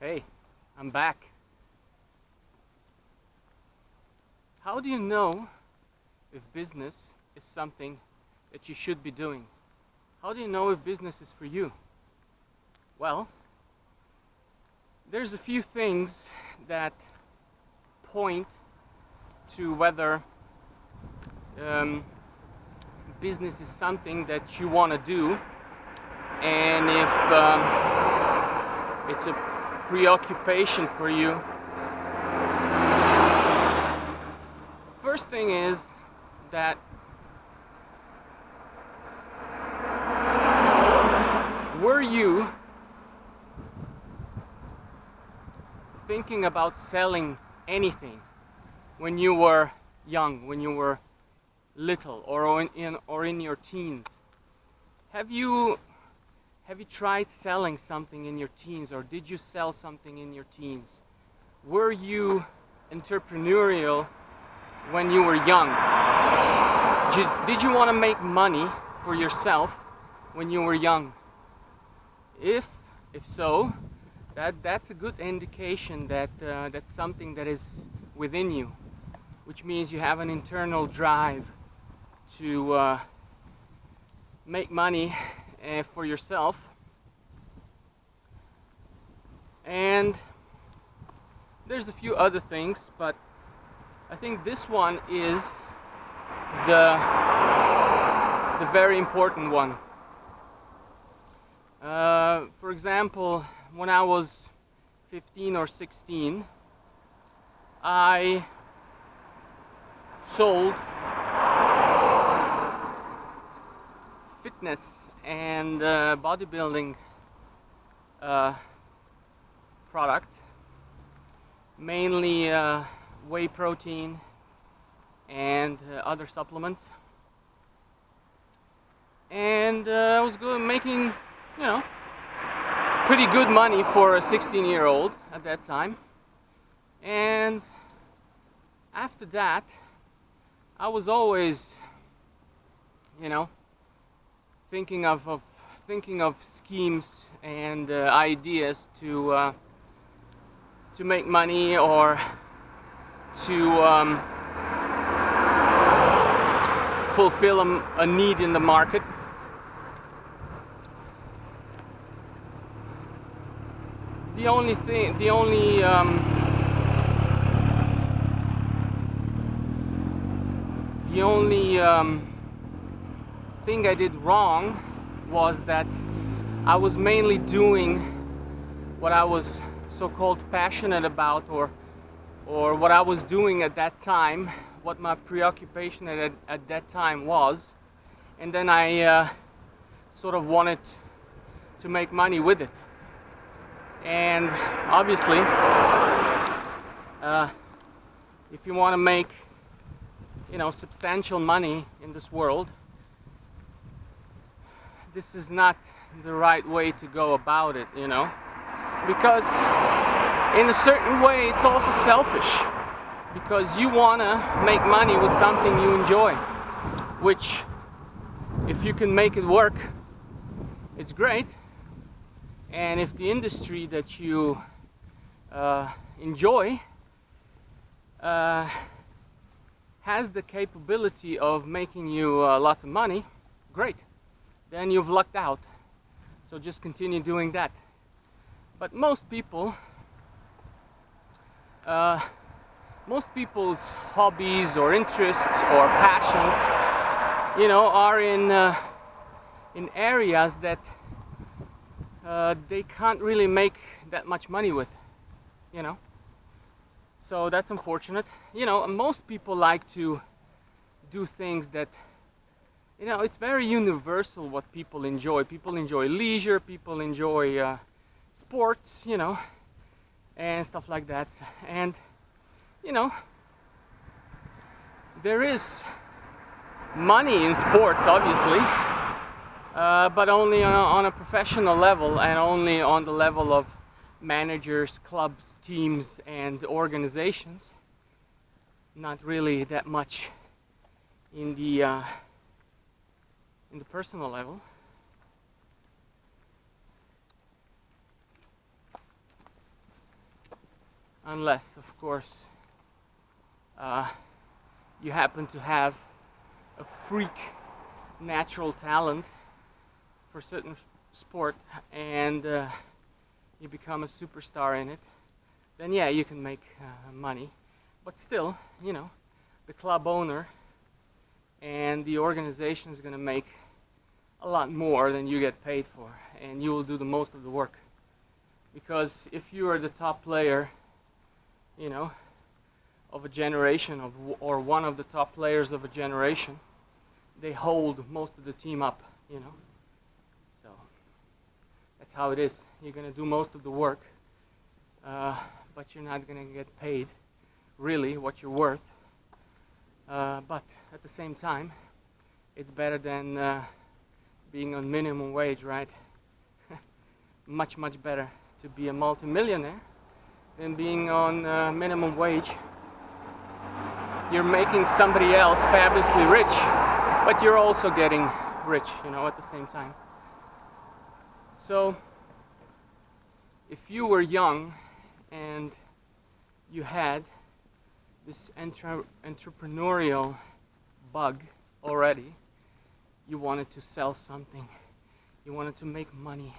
Hey, I'm back. How do you know if business is something that you should be doing? How do you know if business is for you? Well, there's a few things that point to whether business is something that you want to do, and if it's a preoccupation for you. First thing is that were you thinking about selling anything when you were young, when you were little, or in your teens? Have you tried selling something in your teens, or did you sell something in your teens? Were you entrepreneurial when you were young? Did you want to make money for yourself when you were young? If so, that's a good indication that that's something that is within you, which means you have an internal drive to make money for yourself. And there's a few other things, but I think this one is the very important one. For example, when I was 15 or 16, I sold fitness and bodybuilding product, mainly whey protein and other supplements, and I was making, pretty good money for a 16-year-old at that time. And after that, I was always, thinking of schemes and ideas to make money, or to fulfill a need in the market. The only thing I did wrong was that I was mainly doing what I was so-called passionate about, or what I was doing at that time, what my preoccupation at that time was, and then I sort of wanted to make money with it. And obviously, if you want to make substantial money in this world, this is not the right way to go about it, because in a certain way it's also selfish, because you want to make money with something you enjoy, which, if you can make it work, it's great. And if the industry that you enjoy has the capability of making you lots of money, great. Then you've lucked out. So just continue doing that. But most people's hobbies or interests or passions, are in areas that they can't really make that much money with, So that's unfortunate. Most people like to do things that, it's very universal what people enjoy. People enjoy leisure, people enjoy sports, and stuff like that. And, there is money in sports, obviously. But only on a professional level, and only on the level of managers, clubs, teams, and organizations. Not really that much in the personal level. unless, of course, you happen to have a freak natural talent for certain sport, and you become a superstar in it. Then yeah, you can make money. But still, you know, the club owner and the organization is going to make a lot more than you get paid for, and you will do the most of the work. Because if you are the top player, you know, of a generation, or one of the top players of a generation, they hold most of the team up, you know. So that's how it is. You're going to do most of the work, but you're not going to get paid really what you're worth. But at the same time, it's better than being on minimum wage, right? Much better to be a multimillionaire than being on minimum wage. You're making somebody else fabulously rich, but you're also getting rich, you know, at the same time. So if you were young and you had this entrepreneurial bug already, you wanted to sell something, you wanted to make money,